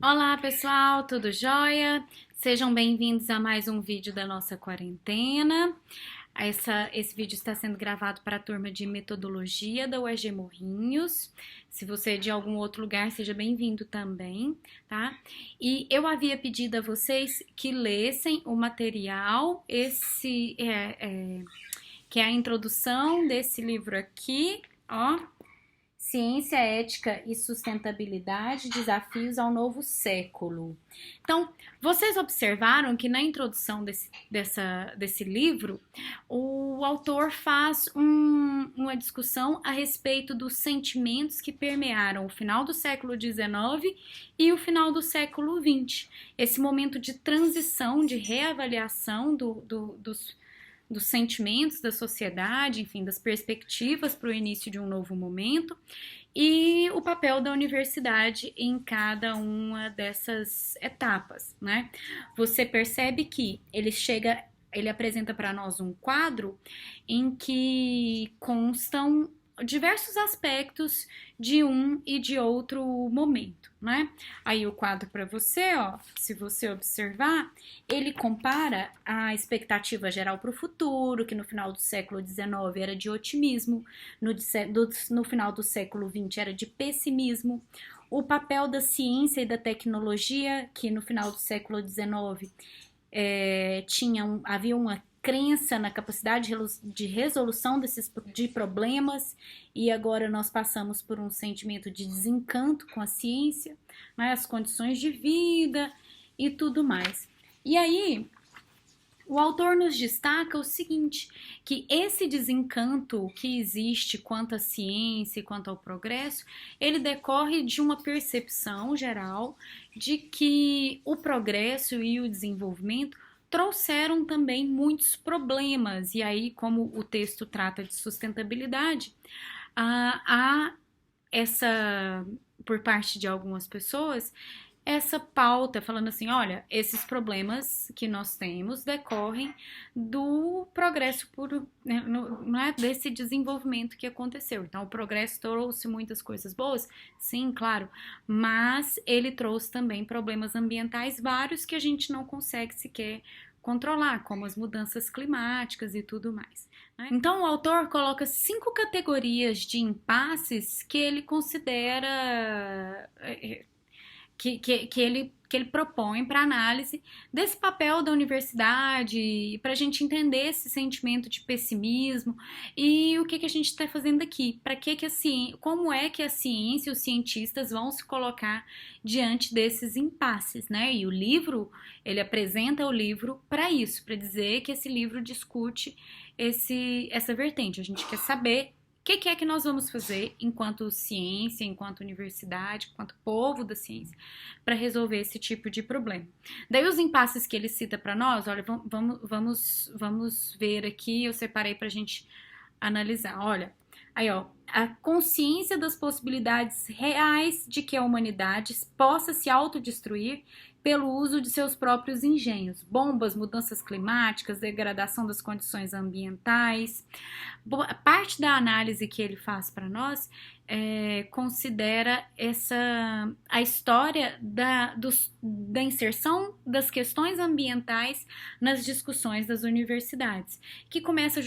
Olá pessoal, tudo jóia? Sejam bem-vindos a mais um vídeo da nossa quarentena. Esse vídeo está sendo gravado para a turma de metodologia da UEG Morrinhos. Se você é de algum outro lugar, seja bem-vindo também, tá? E eu havia pedido a vocês que lessem o material, que é a introdução desse livro aqui, ó. Ciência, Ética e Sustentabilidade, Desafios ao Novo Século. Então, vocês observaram que na introdução desse livro, o autor faz uma discussão a respeito dos sentimentos que permearam o final do século XIX e o final do século XX. Esse momento de transição, de reavaliação dos sentimentos da sociedade, enfim, das perspectivas para o início de um novo momento e o papel da universidade em cada uma dessas etapas, né? Você percebe que ele apresenta para nós um quadro em que constam diversos aspectos de um e de outro momento, né? Aí o quadro para você, ó, se você observar, ele compara a expectativa geral para o futuro, que no final do século XIX era de otimismo, no final do século XX era de pessimismo, o papel da ciência e da tecnologia, que no final do século XIX havia uma crença na capacidade de resolução de problemas e agora nós passamos por um sentimento de desencanto com a ciência, né, as condições de vida e tudo mais. E aí, o autor nos destaca o seguinte, que esse desencanto que existe quanto à ciência e quanto ao progresso, ele decorre de uma percepção geral de que o progresso e o desenvolvimento trouxeram também muitos problemas. E aí, como o texto trata de sustentabilidade, há essa, por parte de algumas pessoas, essa pauta falando assim, olha, esses problemas que nós temos decorrem do progresso não é desse desenvolvimento que aconteceu. Então, o progresso trouxe muitas coisas boas, sim, claro, mas ele trouxe também problemas ambientais vários que a gente não consegue sequer controlar, como as mudanças climáticas e tudo mais. Então, o autor coloca 5 categorias de impasses que ele considera que ele propõe para análise desse papel da universidade, para a gente entender esse sentimento de pessimismo e o que a gente está fazendo aqui, para que a ciência, como é que a ciência e os cientistas vão se colocar diante desses impasses, né? E o livro, ele apresenta o livro para isso, para dizer que esse livro discute essa vertente. A gente quer saber o que é que nós vamos fazer enquanto ciência, enquanto universidade, enquanto povo da ciência, para resolver esse tipo de problema. Daí os impasses que ele cita para nós, olha, vamos ver aqui, eu separei para a gente analisar. Olha, aí ó, a consciência das possibilidades reais de que a humanidade possa se autodestruir pelo uso de seus próprios engenhos, bombas, mudanças climáticas, degradação das condições ambientais. Parte da análise que ele faz para nós considera a história da inserção das questões ambientais nas discussões das universidades, que começou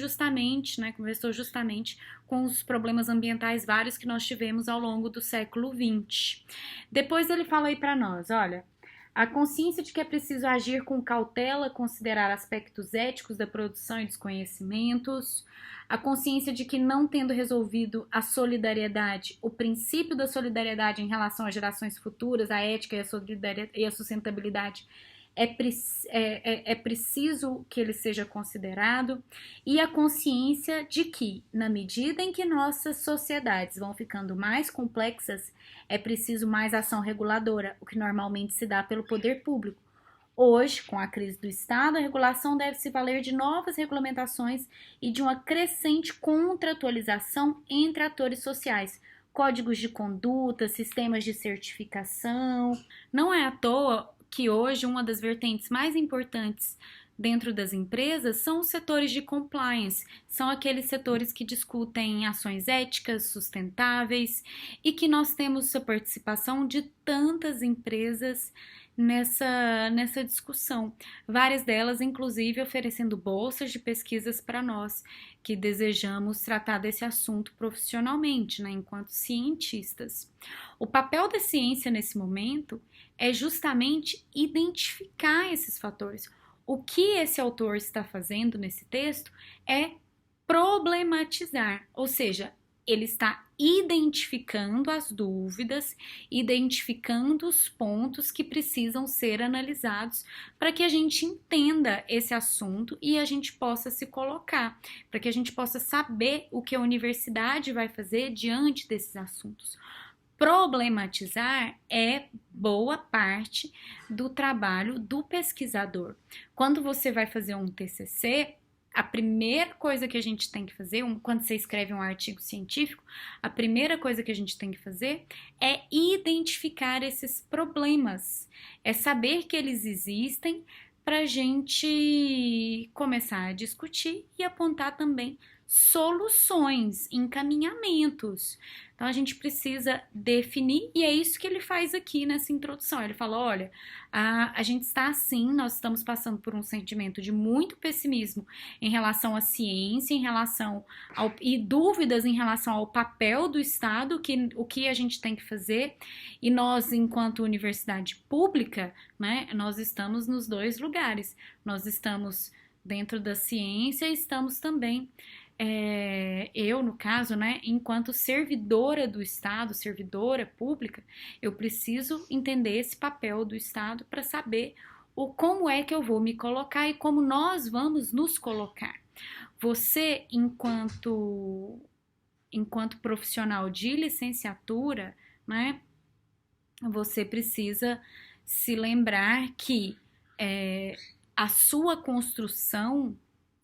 justamente com os problemas ambientais vários que nós tivemos ao longo do século XX. Depois ele fala aí para nós, olha, a consciência de que é preciso agir com cautela, considerar aspectos éticos da produção e dos conhecimentos, a consciência de que não tendo resolvido a solidariedade, o princípio da solidariedade em relação às gerações futuras, a ética e a sustentabilidade, é preciso que ele seja considerado, e a consciência de que, na medida em que nossas sociedades vão ficando mais complexas, é preciso mais ação reguladora, o que normalmente se dá pelo poder público. Hoje, com a crise do Estado, a regulação deve se valer de novas regulamentações e de uma crescente contratualização entre atores sociais, códigos de conduta, sistemas de certificação. Não é à toa que hoje uma das vertentes mais importantes dentro das empresas são os setores de compliance, são aqueles setores que discutem ações éticas, sustentáveis e que nós temos a participação de tantas empresas nessa discussão. Várias delas, inclusive, oferecendo bolsas de pesquisas para nós que desejamos tratar desse assunto profissionalmente, né, enquanto cientistas. O papel da ciência nesse momento é justamente identificar esses fatores. O que esse autor está fazendo nesse texto é problematizar, ou seja, ele está identificando as dúvidas, identificando os pontos que precisam ser analisados para que a gente entenda esse assunto e a gente possa se colocar, para que a gente possa saber o que a universidade vai fazer diante desses assuntos. Problematizar é boa parte do trabalho do pesquisador. Quando você vai fazer um TCC, a primeira coisa que a gente tem que fazer, quando você escreve um artigo científico, a primeira coisa que a gente tem que fazer é identificar esses problemas, é saber que eles existem para a gente começar a discutir e apontar também soluções, encaminhamentos. Então a gente precisa definir, e é isso que ele faz aqui nessa introdução. Ele fala, olha, a gente está assim, nós estamos passando por um sentimento de muito pessimismo em relação à ciência, e dúvidas em relação ao papel do Estado, o que a gente tem que fazer, e nós, enquanto universidade pública, né, nós estamos nos dois lugares. Nós estamos dentro da ciência e estamos também eu, no caso, né, enquanto servidora do Estado, servidora pública, eu preciso entender esse papel do Estado para saber como é que eu vou me colocar e como nós vamos nos colocar. Você, enquanto profissional de licenciatura, né, você precisa se lembrar que a sua construção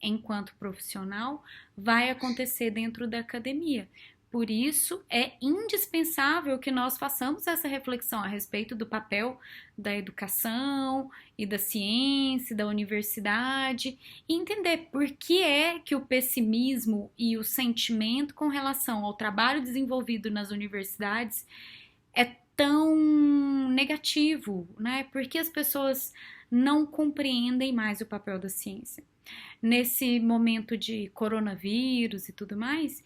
enquanto profissional vai acontecer dentro da academia. Por isso, é indispensável que nós façamos essa reflexão a respeito do papel da educação e da ciência, da universidade, e entender por que é que o pessimismo e o sentimento com relação ao trabalho desenvolvido nas universidades é tão negativo, né? Porque as pessoas não compreendem mais o papel da ciência. Nesse momento de coronavírus e tudo mais,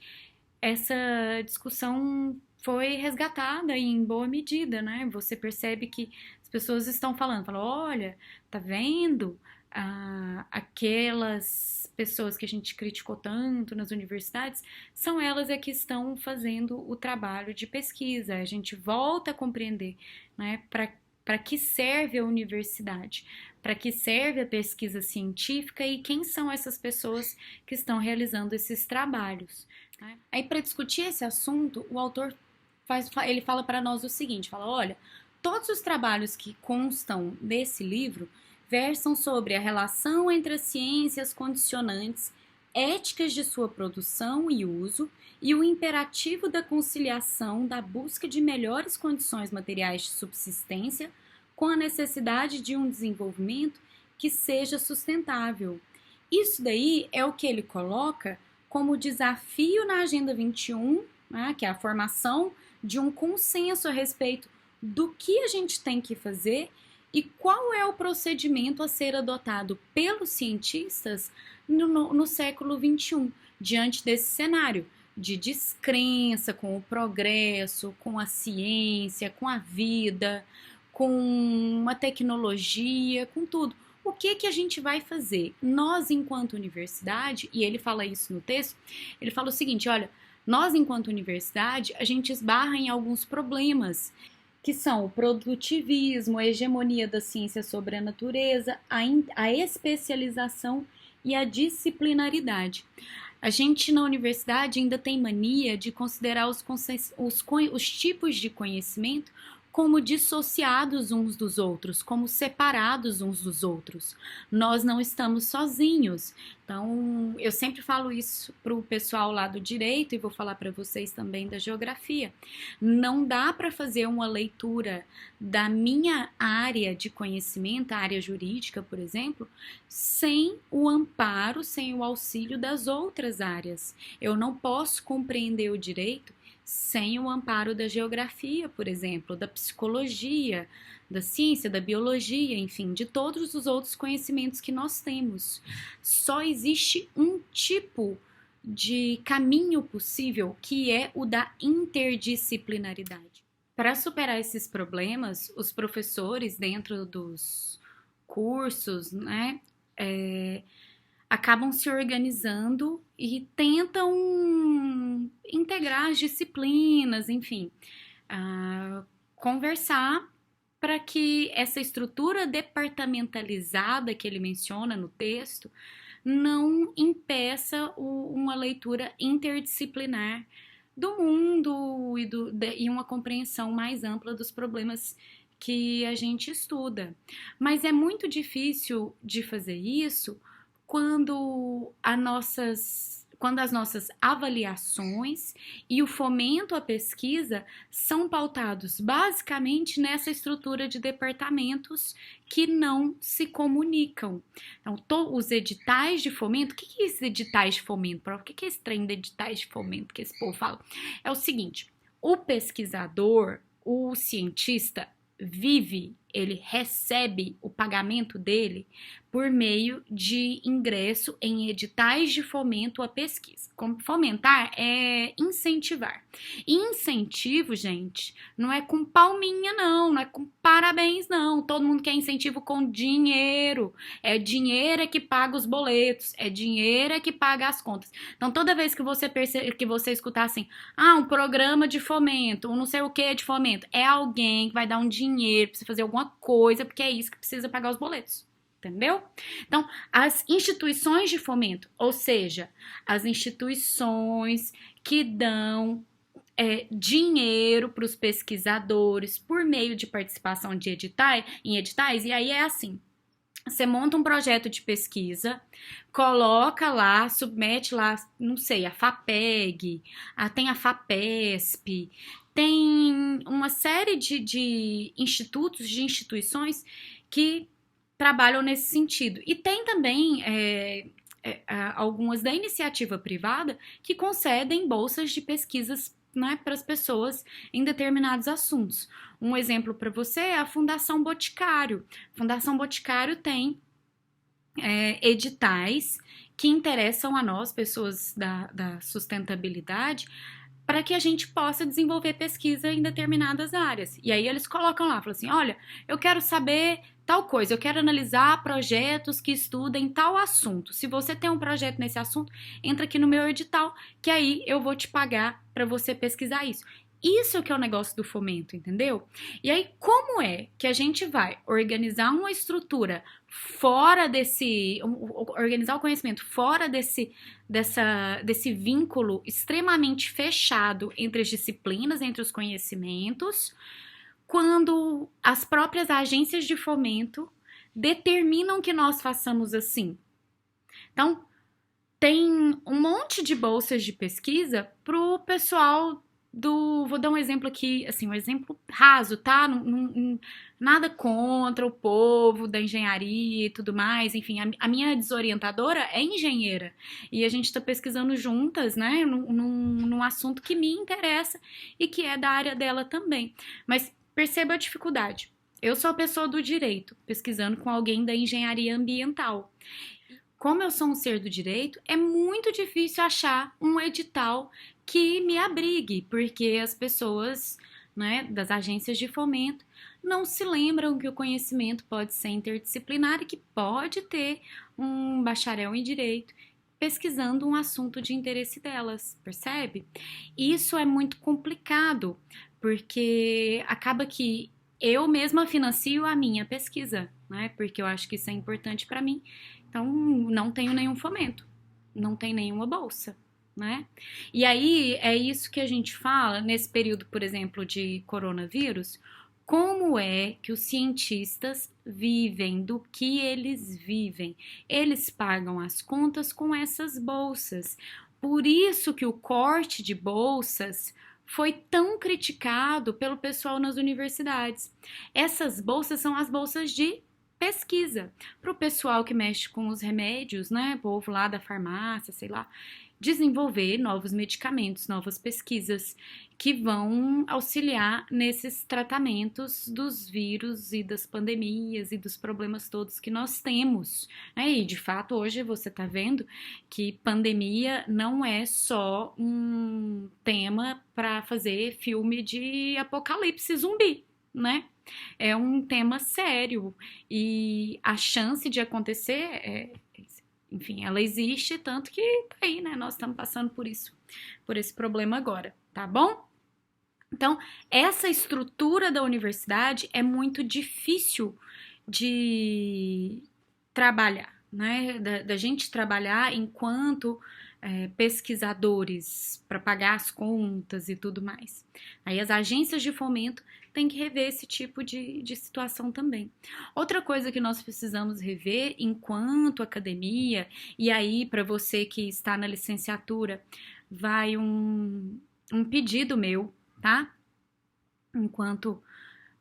essa discussão foi resgatada em boa medida, né? Você percebe que as pessoas estão falando, olha, tá vendo? Aquelas pessoas que a gente criticou tanto nas universidades, são elas que estão fazendo o trabalho de pesquisa. A gente volta a compreender, né, para que serve a universidade, para que serve a pesquisa científica e quem são essas pessoas que estão realizando esses trabalhos. Né? Aí, para discutir esse assunto, o autor ele fala para nós o seguinte, fala, olha, todos os trabalhos que constam desse livro versam sobre a relação entre a ciência e as condicionantes éticas de sua produção e uso e o imperativo da conciliação da busca de melhores condições materiais de subsistência com a necessidade de um desenvolvimento que seja sustentável. Isso daí é o que ele coloca como desafio na Agenda 21, né, que é a formação de um consenso a respeito do que a gente tem que fazer e qual é o procedimento a ser adotado pelos cientistas no século XXI, diante desse cenário de descrença com o progresso, com a ciência, com a vida, com a tecnologia, com tudo. O que a gente vai fazer? Nós, enquanto universidade, e ele fala isso no texto, ele fala o seguinte, olha, nós, enquanto universidade, a gente esbarra em alguns problemas, que são o produtivismo, a hegemonia da ciência sobre a natureza, a especialização e a disciplinaridade. A gente na universidade ainda tem mania de considerar os tipos de conhecimento como dissociados uns dos outros, como separados uns dos outros. Nós não estamos sozinhos. Então, eu sempre falo isso para o pessoal lá do direito e vou falar para vocês também da geografia. Não dá para fazer uma leitura da minha área de conhecimento, a área jurídica, por exemplo, sem o amparo, sem o auxílio das outras áreas. Eu não posso compreender o direito sem o amparo da geografia, por exemplo, da psicologia, da ciência, da biologia, enfim, de todos os outros conhecimentos que nós temos. Só existe um tipo de caminho possível, que é o da interdisciplinaridade. Para superar esses problemas, os professores dentro dos cursos, né, acabam se organizando e tentam integrar as disciplinas, enfim, conversar para que essa estrutura departamentalizada que ele menciona no texto não impeça uma leitura interdisciplinar do mundo e uma compreensão mais ampla dos problemas que a gente estuda. Mas é muito difícil de fazer isso quando as nossas avaliações e o fomento à pesquisa são pautados basicamente nessa estrutura de departamentos que não se comunicam. Então, os editais de fomento, o que é esses editais de fomento? O que é esse trem de editais de fomento que esse povo fala? É o seguinte, o pesquisador, o cientista, ele recebe o pagamento dele por meio de ingresso em editais de fomento à pesquisa. Como fomentar é incentivar. E incentivo, gente, não é com palminha não é com parabéns não. Todo mundo quer incentivo com dinheiro. É dinheiro que paga os boletos, é dinheiro que paga as contas. Então toda vez que você escutar assim, um programa de fomento, um não sei o que de fomento, é alguém que vai dar um dinheiro pra você fazer alguma coisa, porque é isso que precisa pagar os boletos. Entendeu? Então, as instituições de fomento, ou seja, as instituições que dão dinheiro para os pesquisadores por meio de participação em editais, e aí é assim, você monta um projeto de pesquisa, coloca lá, submete lá, não sei, a FAPEG, tem a FAPESP, tem uma série de institutos, de instituições que trabalham nesse sentido. E tem também algumas da iniciativa privada que concedem bolsas de pesquisas, né, para as pessoas em determinados assuntos. Um exemplo para você é a Fundação Boticário. A Fundação Boticário tem editais que interessam a nós, pessoas da sustentabilidade, para que a gente possa desenvolver pesquisa em determinadas áreas. E aí eles colocam lá, falam assim, olha, eu quero saber tal coisa, eu quero analisar projetos que estudem tal assunto. Se você tem um projeto nesse assunto, entra aqui no meu edital, que aí eu vou te pagar para você pesquisar isso. Isso que é o negócio do fomento, entendeu? E aí, como é que a gente vai organizar uma estrutura fora organizar o conhecimento fora desse vínculo extremamente fechado entre as disciplinas, entre os conhecimentos, quando as próprias agências de fomento determinam que nós façamos assim? Então, tem um monte de bolsas de pesquisa para o pessoal vou dar um exemplo aqui, assim, um exemplo raso, tá? Nada contra o povo da engenharia e tudo mais, enfim, a minha desorientadora é engenheira e a gente tá pesquisando juntas, né, num assunto que me interessa e que é da área dela também. Mas perceba a dificuldade. Eu sou a pessoa do direito, pesquisando com alguém da engenharia ambiental. Como eu sou um ser do direito, é muito difícil achar um edital que me abrigue, porque as pessoas, né, das agências de fomento não se lembram que o conhecimento pode ser interdisciplinar e que pode ter um bacharel em direito pesquisando um assunto de interesse delas, percebe? Isso é muito complicado, porque acaba que eu mesma financio a minha pesquisa, né? Porque eu acho que isso é importante para mim. Então, não tenho nenhum fomento, não tem nenhuma bolsa, né? E aí, é isso que a gente fala nesse período, por exemplo, de coronavírus, Como é que os cientistas vivem do que eles vivem? Eles pagam as contas com essas bolsas. Por isso que o corte de bolsas foi tão criticado pelo pessoal nas universidades. Essas bolsas são as bolsas de pesquisa. Para o pessoal que mexe com os remédios, né? O povo lá da farmácia, sei lá, desenvolver novos medicamentos, novas pesquisas que vão auxiliar nesses tratamentos dos vírus e das pandemias e dos problemas todos que nós temos. Né? E de fato, hoje você está vendo que pandemia não é só um tema para fazer filme de apocalipse zumbi, né? É um tema sério e a chance de acontecer enfim, ela existe, tanto que tá aí, né? Nós estamos passando por isso, por esse problema agora, tá bom? Então, essa estrutura da universidade é muito difícil de trabalhar, né? Da gente trabalhar enquanto pesquisadores para pagar as contas e tudo mais. Aí as agências de fomento têm que rever esse tipo de situação também. Outra coisa que nós precisamos rever enquanto academia, e aí para você que está na licenciatura, vai um pedido meu, tá? Enquanto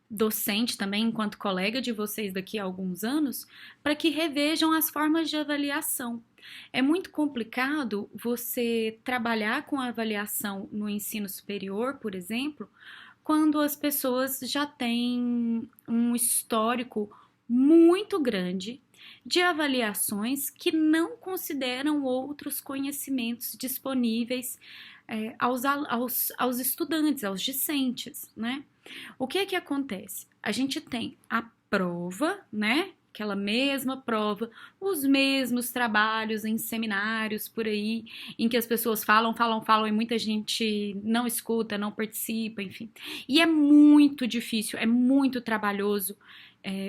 docente também, enquanto colega de vocês daqui a alguns anos, para que revejam as formas de avaliação. É muito complicado você trabalhar com a avaliação no ensino superior, por exemplo, quando as pessoas já têm um histórico muito grande de avaliações que não consideram outros conhecimentos disponíveis aos estudantes, aos discentes, né? O que é que acontece? A gente tem a prova, né? Aquela mesma prova, os mesmos trabalhos em seminários por aí, em que as pessoas falam e muita gente não escuta, não participa, enfim. E é muito difícil, é muito trabalhoso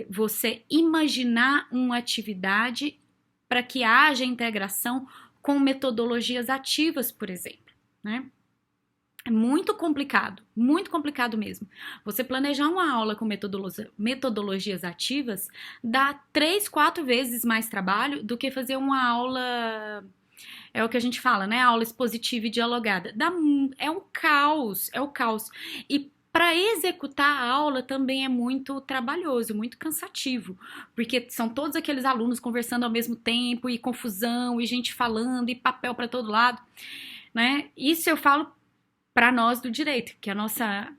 você imaginar uma atividade para que haja integração com metodologias ativas, por exemplo, né? É muito complicado mesmo. Você planejar uma aula com metodologias ativas dá 3, 4 vezes mais trabalho do que fazer uma aula, é o que a gente fala, né? Aula expositiva e dialogada. É um caos, é o caos. E para executar a aula também é muito trabalhoso, muito cansativo, porque são todos aqueles alunos conversando ao mesmo tempo, e confusão, e gente falando, e papel para todo lado, né? Isso eu falo para nós do direito, que a nossa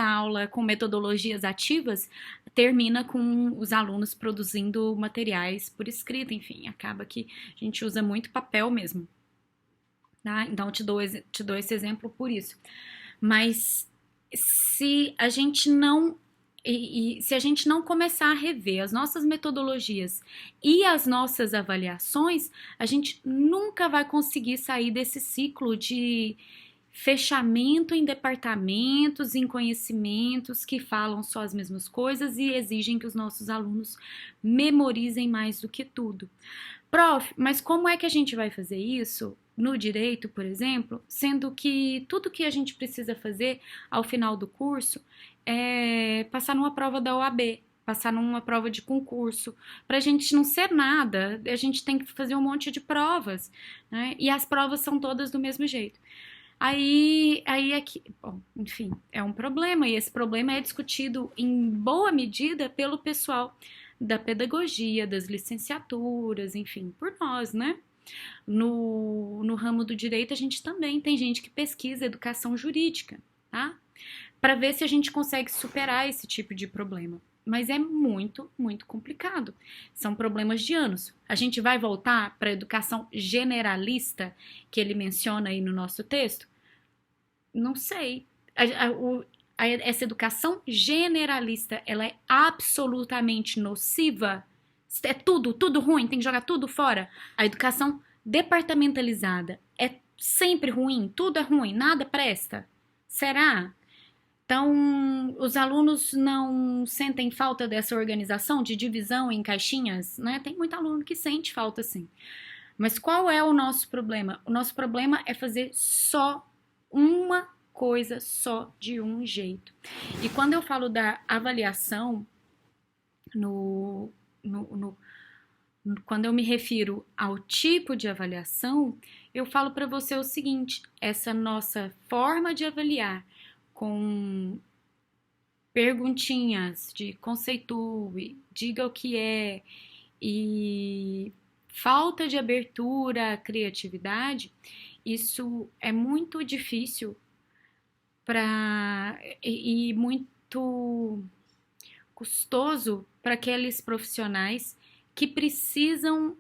aula com metodologias ativas termina com os alunos produzindo materiais por escrito, enfim, acaba que a gente usa muito papel mesmo, tá? Então eu te dou esse exemplo por isso. Mas se a gente não se a gente não começar a rever as nossas metodologias e as nossas avaliações, a gente nunca vai conseguir sair desse ciclo de fechamento em departamentos, em conhecimentos que falam só as mesmas coisas e exigem que os nossos alunos memorizem mais do que tudo. Prof, mas como é que a gente vai fazer isso no direito, por exemplo, sendo que tudo que a gente precisa fazer ao final do curso é passar numa prova da OAB, passar numa prova de concurso. Para a gente não ser nada, a gente tem que fazer um monte de provas, né? E as provas são todas do mesmo jeito. Aí aqui, bom, enfim, é um problema, e esse problema é discutido em boa medida pelo pessoal da pedagogia, das licenciaturas, enfim, por nós, né? No ramo do direito, a gente também tem gente que pesquisa educação jurídica, tá? Para ver se a gente consegue superar esse tipo de problema. Mas é muito, muito complicado. São problemas de anos. A gente vai voltar para a educação generalista que ele menciona aí no nosso texto? Não sei. Essa educação generalista, ela é absolutamente nociva? É tudo ruim, tem que jogar tudo fora. A educação departamentalizada é sempre ruim, tudo é ruim, nada presta. Será? Então, os alunos não sentem falta dessa organização de divisão em caixinhas, né? Tem muito aluno que sente falta, sim. Mas qual é o nosso problema? O nosso problema é fazer só uma coisa só de um jeito. E quando eu falo da avaliação, quando eu me refiro ao tipo de avaliação, eu falo para você o seguinte: essa nossa forma de avaliar com perguntinhas de conceitue, diga o que é, e falta de abertura à criatividade, isso é muito difícil e muito custoso para aqueles profissionais que precisam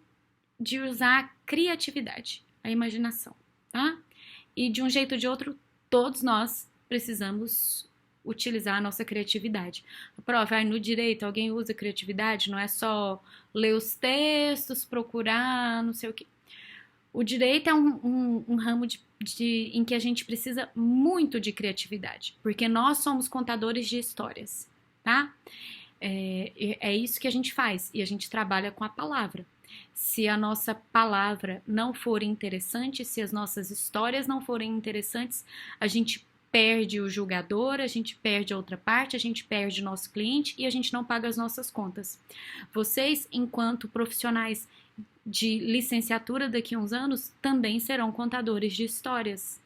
de usar a criatividade, a imaginação, tá? E de um jeito ou de outro, todos nós precisamos utilizar a nossa criatividade. Prova, no direito alguém usa criatividade, não é só ler os textos, procurar, não sei o quê. O direito é um ramo em que a gente precisa muito de criatividade, porque nós somos contadores de histórias, tá? É isso que a gente faz, e a gente trabalha com a palavra. Se a nossa palavra não for interessante, se as nossas histórias não forem interessantes, a gente perde o julgador, a gente perde a outra parte, a gente perde o nosso cliente e a gente não paga as nossas contas. Vocês, enquanto profissionais de licenciatura daqui a uns anos, também serão contadores de histórias.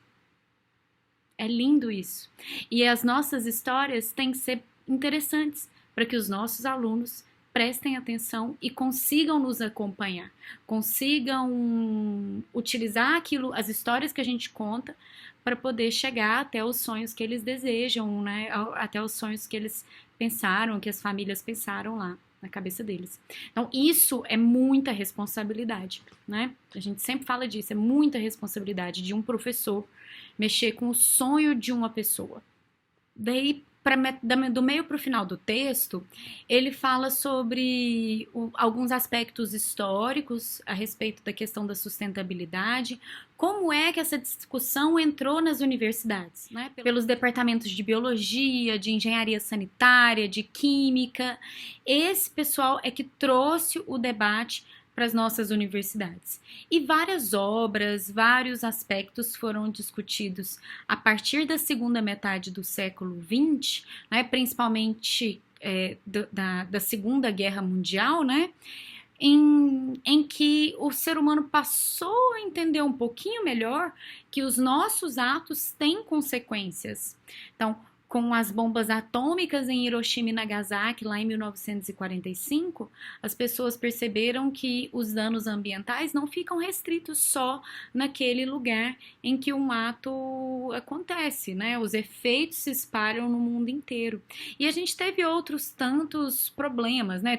É lindo isso. E as nossas histórias têm que ser interessantes para que os nossos alunos prestem atenção e consigam nos acompanhar, consigam utilizar as histórias que a gente conta para poder chegar até os sonhos que eles desejam, né? Até os sonhos que eles pensaram, que as famílias pensaram lá na cabeça deles. Então, isso é muita responsabilidade, né? A gente sempre fala disso, é muita responsabilidade de um professor mexer com o sonho de uma pessoa. Daí, do meio para o final do texto, ele fala sobre alguns aspectos históricos a respeito da questão da sustentabilidade, como é que essa discussão entrou nas universidades, né? Pelos departamentos de biologia, de engenharia sanitária, de química. Esse pessoal é que trouxe o debate para as nossas universidades. E várias obras, vários aspectos foram discutidos a partir da segunda metade do século XX, né, principalmente da Segunda Guerra Mundial, né, em que o ser humano passou a entender um pouquinho melhor que os nossos atos têm consequências. Então, com as bombas atômicas em Hiroshima e Nagasaki, lá em 1945, as pessoas perceberam que os danos ambientais não ficam restritos só naquele lugar em que um ato acontece, né? Os efeitos se espalham no mundo inteiro. E a gente teve outros tantos problemas, né?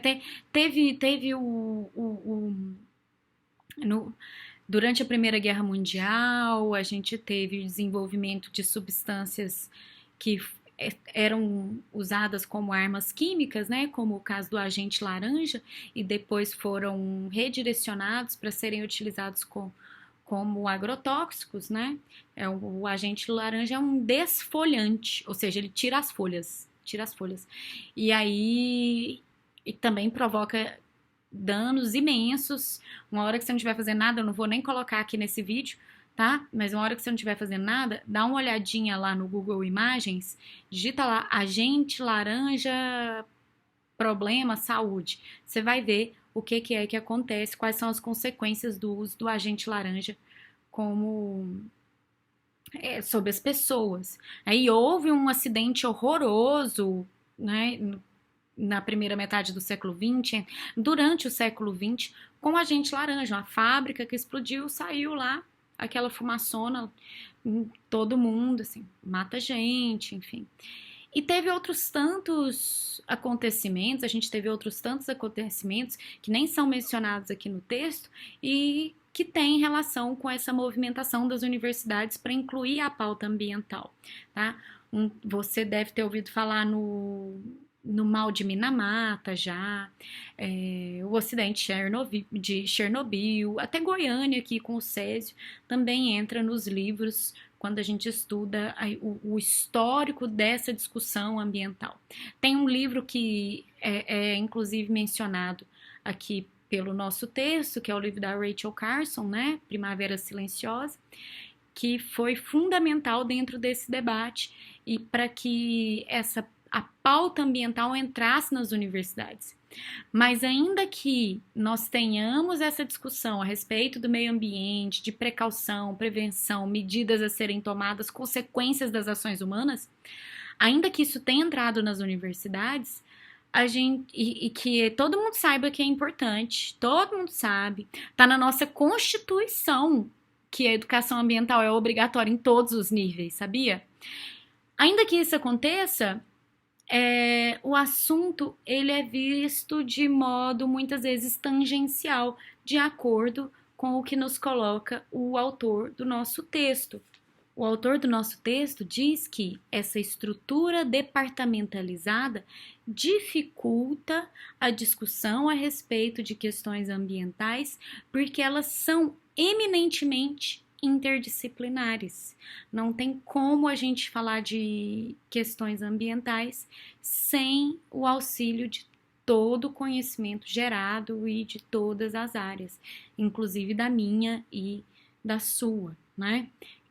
Durante a Primeira Guerra Mundial, a gente teve desenvolvimento de substâncias que eram usadas como armas químicas, né, como o caso do agente laranja, e depois foram redirecionados para serem utilizados como agrotóxicos, né? O agente laranja é um desfolhante, ou seja, ele tira as folhas. E aí também provoca danos imensos. Uma hora que você não estiver fazendo nada, eu não vou nem colocar aqui nesse vídeo, tá? Mas uma hora que você não estiver fazendo nada, dá uma olhadinha lá no Google Imagens, digita lá agente laranja problema saúde. Você vai ver o que é que acontece, quais são as consequências do uso do agente laranja sobre as pessoas. Aí houve um acidente horroroso, né, na primeira metade do século XX, durante o século XX, com o agente laranja, uma fábrica que explodiu, saiu lá aquela fumaçona em todo mundo, assim, mata gente, enfim. E teve outros tantos acontecimentos, a gente teve outros tantos acontecimentos que nem são mencionados aqui no texto e que tem relação com essa movimentação das universidades para incluir a pauta ambiental, tá? Você deve ter ouvido falar no mal de Minamata já, o acidente de Chernobyl, até Goiânia aqui com o Césio, também entra nos livros quando a gente estuda o histórico dessa discussão ambiental. Tem um livro que é inclusive mencionado aqui pelo nosso texto, que é o livro da Rachel Carson, né, Primavera Silenciosa, que foi fundamental dentro desse debate e para que a pauta ambiental entrasse nas universidades. Mas ainda que nós tenhamos essa discussão a respeito do meio ambiente, de precaução, prevenção, medidas a serem tomadas, consequências das ações humanas, ainda que isso tenha entrado nas universidades, e que todo mundo saiba que é importante, todo mundo sabe, está na nossa Constituição que a educação ambiental é obrigatória em todos os níveis, sabia? Ainda que isso aconteça, o assunto ele é visto de modo muitas vezes tangencial, de acordo com o que nos coloca o autor do nosso texto. O autor do nosso texto diz que essa estrutura departamentalizada dificulta a discussão a respeito de questões ambientais porque elas são eminentemente interdisciplinares. Não tem como a gente falar de questões ambientais sem o auxílio de todo o conhecimento gerado e de todas as áreas, inclusive da minha e da sua, né?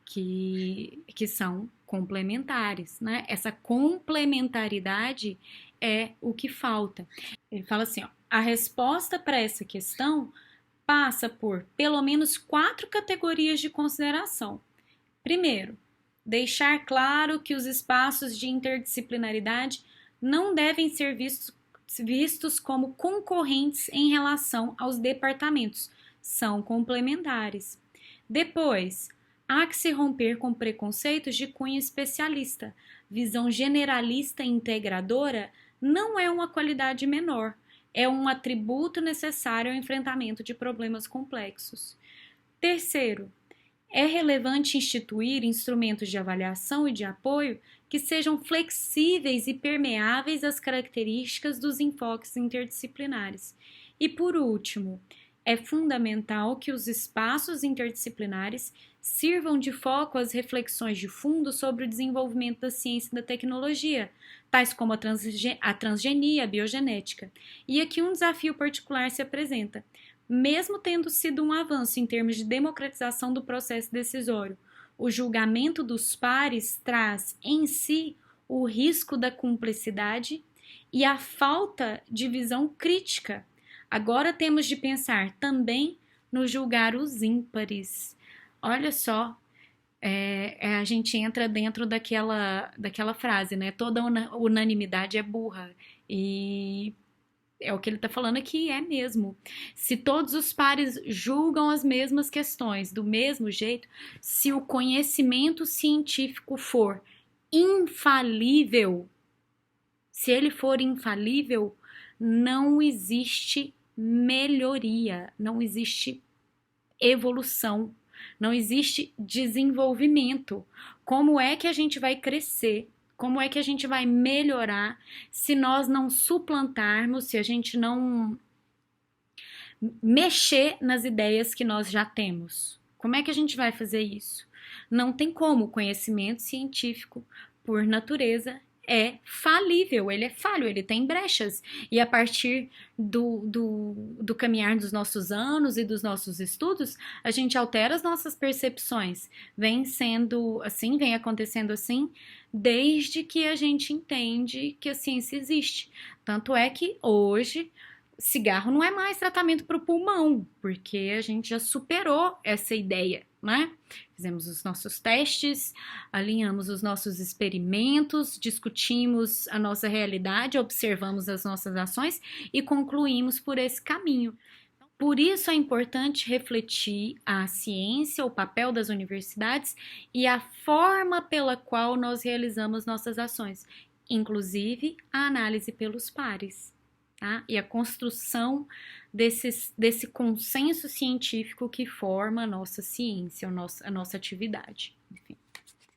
Que são complementares, né? Essa complementaridade é o que falta. Ele fala assim, ó, a resposta para essa questão passa por pelo menos 4 categorias de consideração. Primeiro, deixar claro que os espaços de interdisciplinaridade não devem ser vistos como concorrentes em relação aos departamentos, são complementares. Depois, há que se romper com preconceitos de cunho especialista. Visão generalista e integradora não é uma qualidade menor, é um atributo necessário ao enfrentamento de problemas complexos. Terceiro, é relevante instituir instrumentos de avaliação e de apoio que sejam flexíveis e permeáveis às características dos enfoques interdisciplinares. E por último, é fundamental que os espaços interdisciplinares sirvam de foco às reflexões de fundo sobre o desenvolvimento da ciência e da tecnologia, tais como a transgenia, a biogenética. E aqui um desafio particular se apresenta. Mesmo tendo sido um avanço em termos de democratização do processo decisório, o julgamento dos pares traz em si o risco da cumplicidade e a falta de visão crítica. Agora temos de pensar também no julgar os ímpares. Olha só, a gente entra dentro daquela frase, né? Toda unanimidade é burra. E é o que ele está falando aqui, é mesmo. Se todos os pares julgam as mesmas questões do mesmo jeito, se o conhecimento científico for infalível, se ele for infalível, não existe melhoria, não existe evolução, não existe desenvolvimento. Como é que a gente vai crescer? Como é que a gente vai melhorar se nós não suplantarmos, se a gente não mexer nas ideias que nós já temos? Como é que a gente vai fazer isso? Não tem como. O conhecimento científico, por natureza, é falível, ele é falho, ele tem brechas. E a partir do caminhar dos nossos anos e dos nossos estudos, a gente altera as nossas percepções. Vem sendo assim, vem acontecendo assim, desde que a gente entende que a ciência existe. Tanto é que hoje cigarro não é mais tratamento para o pulmão, porque a gente já superou essa ideia, né? Fizemos os nossos testes, alinhamos os nossos experimentos, discutimos a nossa realidade, observamos as nossas ações e concluímos por esse caminho. Por isso é importante refletir a ciência, o papel das universidades e a forma pela qual nós realizamos nossas ações, inclusive a análise pelos pares. Tá? E a construção desse consenso científico que forma a nossa ciência, a nossa atividade. Enfim.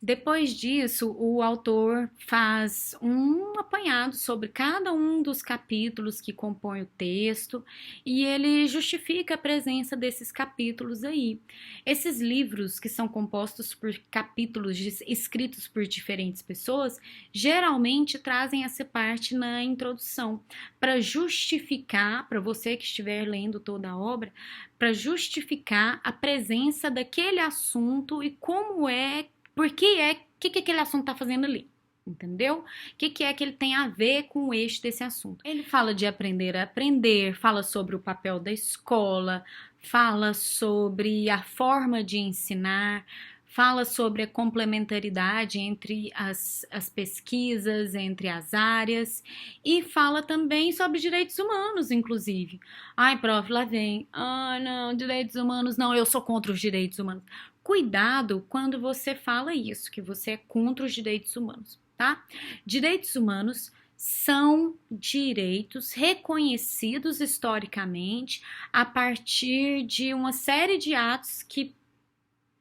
Depois disso, o autor faz um apanhado sobre cada um dos capítulos que compõem o texto e ele justifica a presença desses capítulos aí. Esses livros, que são compostos por capítulos escritos por diferentes pessoas, geralmente trazem essa parte na introdução, para justificar, para você que estiver lendo toda a obra, para justificar a presença daquele assunto e como é, por que aquele assunto está fazendo ali. Entendeu? O que é que ele tem a ver com o eixo desse assunto? Ele fala de aprender a aprender, fala sobre o papel da escola, fala sobre a forma de ensinar, fala sobre a complementaridade entre as pesquisas, entre as áreas, e fala também sobre direitos humanos, inclusive. Ai, prof, lá vem. Ah, não, direitos humanos, não, eu sou contra os direitos humanos. Cuidado quando você fala isso, que você é contra os direitos humanos, tá? Direitos humanos são direitos reconhecidos historicamente a partir de uma série de atos que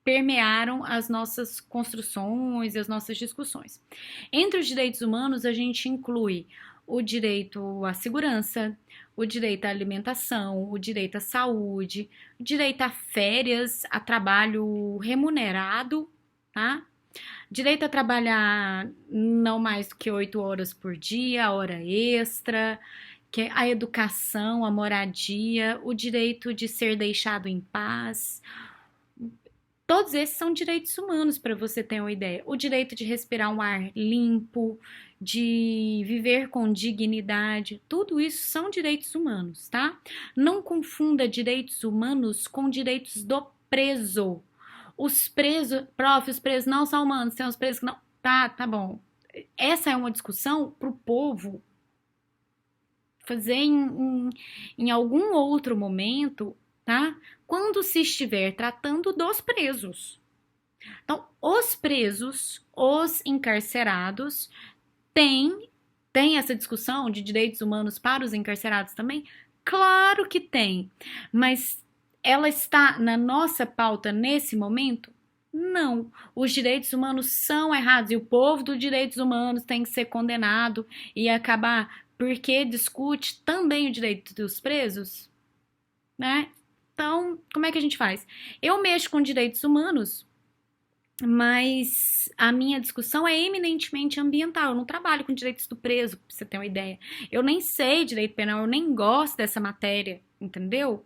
permearam as nossas construções e as nossas discussões. Entre os direitos humanos, a gente inclui o direito à segurança, o direito à alimentação, o direito à saúde, o direito a férias, a trabalho remunerado, tá? Direito a trabalhar não mais do que 8 horas por dia, hora extra, que é a educação, a moradia, o direito de ser deixado em paz. Todos esses são direitos humanos, para você ter uma ideia. O direito de respirar um ar limpo, de viver com dignidade, tudo isso são direitos humanos, tá? Não confunda direitos humanos com direitos do preso. Os presos, prof, os presos não são humanos, tem os presos que não. Tá bom. Essa é uma discussão pro povo fazer em algum outro momento, tá? Quando se estiver tratando dos presos. Então, os presos, os encarcerados, tem essa discussão de direitos humanos para os encarcerados também? Claro que tem, mas ela está na nossa pauta nesse momento? Não. Os direitos humanos são errados e o povo dos direitos humanos tem que ser condenado e acabar porque discute também o direito dos presos, né? Então, como é que a gente faz? Eu mexo com direitos humanos, mas a minha discussão é eminentemente ambiental. Eu não trabalho com direitos do preso, pra você ter uma ideia. Eu nem sei direito penal, eu nem gosto dessa matéria, entendeu?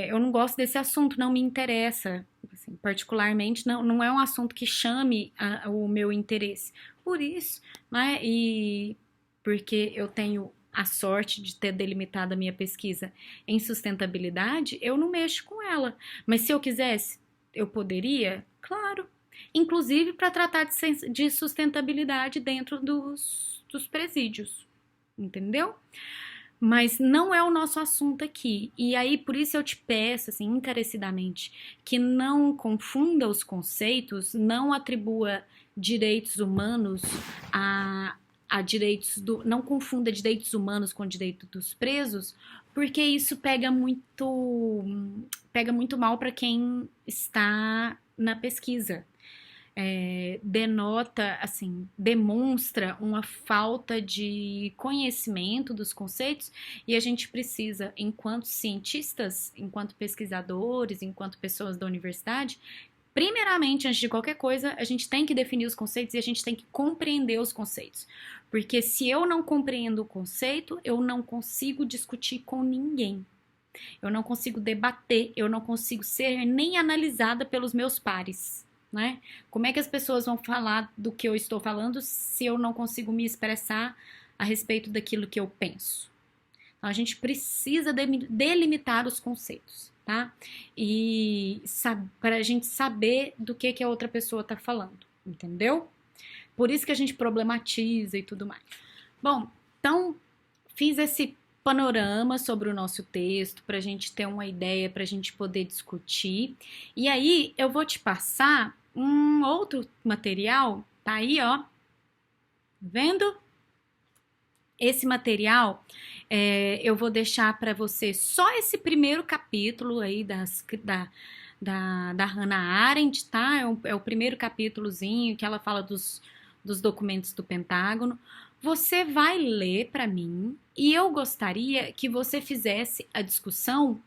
Eu não gosto desse assunto, não me interessa. Assim, particularmente, não é um assunto que chame o meu interesse. Por isso, né? E porque eu tenho a sorte de ter delimitado a minha pesquisa em sustentabilidade, eu não mexo com ela. Mas se eu quisesse, eu poderia? Claro. Inclusive para tratar de sustentabilidade dentro dos presídios. Entendeu? Mas não é o nosso assunto aqui. E aí, por isso eu te peço, assim, encarecidamente, que não confunda os conceitos, não atribua direitos humanos a direitos do. Não confunda direitos humanos com direito dos presos, porque isso pega muito mal para quem está na pesquisa. Denota, assim, demonstra uma falta de conhecimento dos conceitos e a gente precisa, enquanto cientistas, enquanto pesquisadores, enquanto pessoas da universidade, primeiramente, antes de qualquer coisa, a gente tem que definir os conceitos e a gente tem que compreender os conceitos. Porque se eu não compreendo o conceito, eu não consigo discutir com ninguém. Eu não consigo debater, eu não consigo ser nem analisada pelos meus pares. Né? Como é que as pessoas vão falar do que eu estou falando se eu não consigo me expressar a respeito daquilo que eu penso? Então, a gente precisa delimitar os conceitos, tá? E para a gente saber do que a outra pessoa está falando, entendeu? Por isso que a gente problematiza e tudo mais. Bom, então, fiz esse panorama sobre o nosso texto, para a gente ter uma ideia, para a gente poder discutir. E aí, eu vou te passar um outro material, tá aí, ó, vendo? Esse material, eu vou deixar para você só esse primeiro capítulo aí da Hannah Arendt, tá? É o primeiro capítulozinho que ela fala dos documentos do Pentágono. Você vai ler para mim e eu gostaria que você fizesse a discussão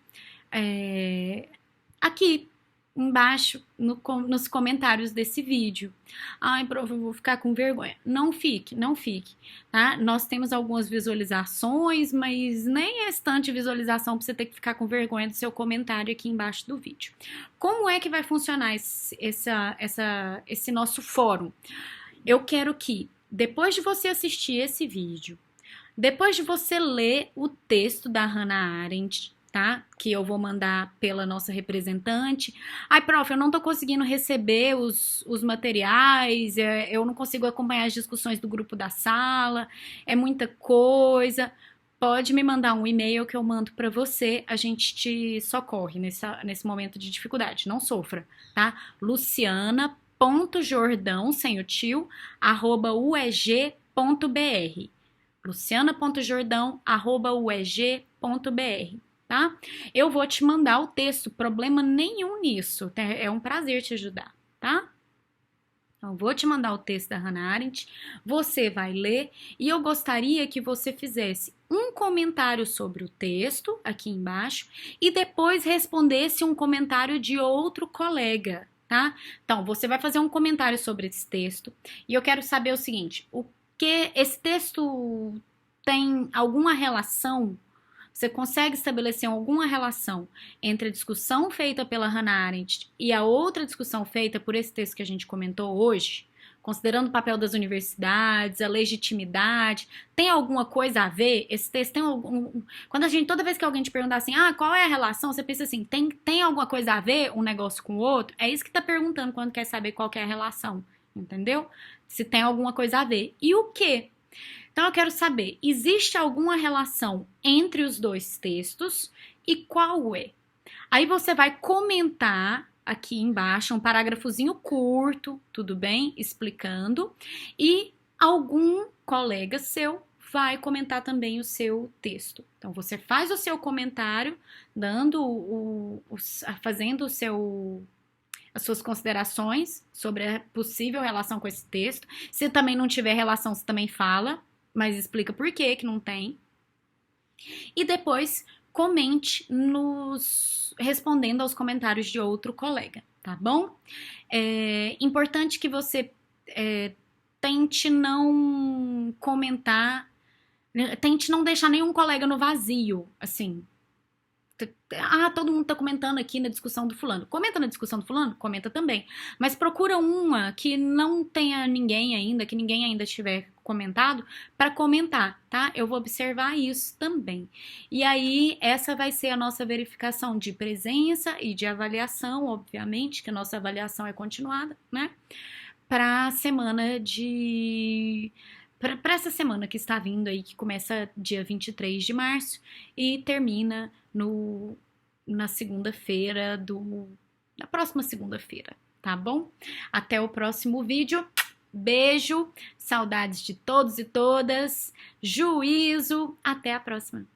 aqui embaixo nos comentários desse vídeo. Ai, prof, eu vou ficar com vergonha. Não fique, não fique, tá? Nós temos algumas visualizações, mas nem é tanta visualização para você ter que ficar com vergonha do seu comentário aqui embaixo do vídeo. Como é que vai funcionar esse nosso fórum? Eu quero que, depois de você assistir esse vídeo, depois de você ler o texto da Hannah Arendt, tá? Que eu vou mandar pela nossa representante. Ai, prof, eu não tô conseguindo receber os materiais, eu não consigo acompanhar as discussões do grupo da sala, é muita coisa. Pode me mandar um e-mail que eu mando para você, a gente te socorre nesse momento de dificuldade, não sofra, tá? Luciana.jordão, sem o tio, @ueg.br. luciana.jordão@ueg.br, tá? Eu vou te mandar o texto, problema nenhum nisso, é um prazer te ajudar, tá? Então, vou te mandar o texto da Hannah Arendt, você vai ler e eu gostaria que você fizesse um comentário sobre o texto aqui embaixo e depois respondesse um comentário de outro colega, tá? Então, você vai fazer um comentário sobre esse texto e eu quero saber o seguinte, o que esse texto tem alguma relação? Você consegue estabelecer alguma relação entre a discussão feita pela Hannah Arendt e a outra discussão feita por esse texto que a gente comentou hoje? Considerando o papel das universidades, a legitimidade, tem alguma coisa a ver? Esse texto tem algum... toda vez que alguém te perguntar assim, qual é a relação? Você pensa assim, tem alguma coisa a ver um negócio com o outro? É isso que tá perguntando quando quer saber qual que é a relação, entendeu? Se tem alguma coisa a ver. E o quê? Então, eu quero saber, existe alguma relação entre os dois textos e qual é? Aí você vai comentar aqui embaixo um parágrafozinho curto, tudo bem? Explicando. E algum colega seu vai comentar também o seu texto. Então, você faz o seu comentário, fazendo as suas considerações sobre a possível relação com esse texto. Se também não tiver relação, você também fala, mas explica por que não tem. E depois comente respondendo aos comentários de outro colega, tá bom? É importante que você tente não comentar, tente não deixar nenhum colega no vazio, assim. Todo mundo tá comentando aqui na discussão do fulano. Comenta na discussão do fulano? Comenta também. Mas procura uma que não tenha ninguém ainda, que ninguém ainda tiver comentado, para comentar, tá? Eu vou observar isso também. E aí, essa vai ser a nossa verificação de presença e de avaliação, obviamente, que a nossa avaliação é continuada, né? Para a semana de... Para essa semana que está vindo aí, que começa dia 23 de março e termina na segunda-feira na próxima segunda-feira, tá bom? Até o próximo vídeo. Beijo, saudades de todos e todas, juízo, até a próxima.